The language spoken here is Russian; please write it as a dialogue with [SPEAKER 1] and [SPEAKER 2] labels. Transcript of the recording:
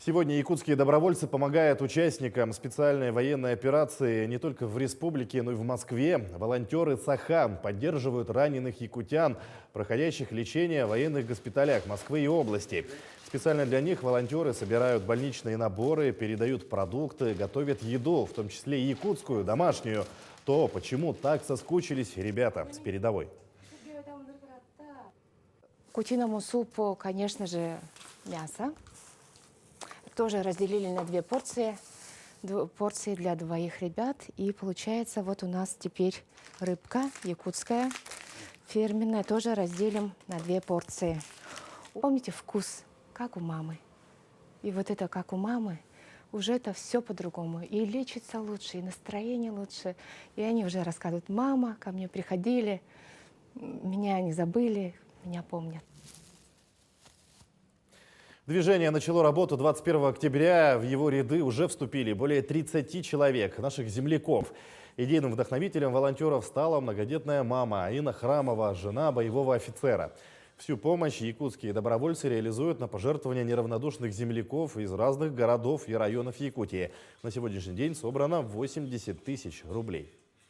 [SPEAKER 1] Сегодня якутские добровольцы помогают участникам специальной военной операции не только в республике, но и в Москве. Волонтеры ЦАХА поддерживают раненых якутян, проходящих лечение в военных госпиталях Москвы и области. Специально для них волонтеры собирают больничные наборы, передают продукты, готовят еду, в том числе и якутскую, домашнюю. То, почему так соскучились ребята с передовой.
[SPEAKER 2] Кутиному супу, конечно же, мясо. Тоже разделили на две порции. Порции для двоих ребят. И получается, вот у нас теперь рыбка якутская, фирменная. Тоже разделим на две порции. Помните вкус, как у мамы. И вот это как у мамы, уже это все по-другому. И лечится лучше, и настроение лучше. И они уже рассказывают: мама, ко мне приходили, меня не забыли, меня помнят.
[SPEAKER 1] Движение начало работу 21 октября. В его ряды уже вступили более 30 человек, наших земляков. Идейным вдохновителем волонтеров стала многодетная мама Инна Храмова, жена боевого офицера. Всю помощь якутские добровольцы реализуют на пожертвования неравнодушных земляков из разных городов и районов Якутии. На сегодняшний день собрано 80 тысяч рублей.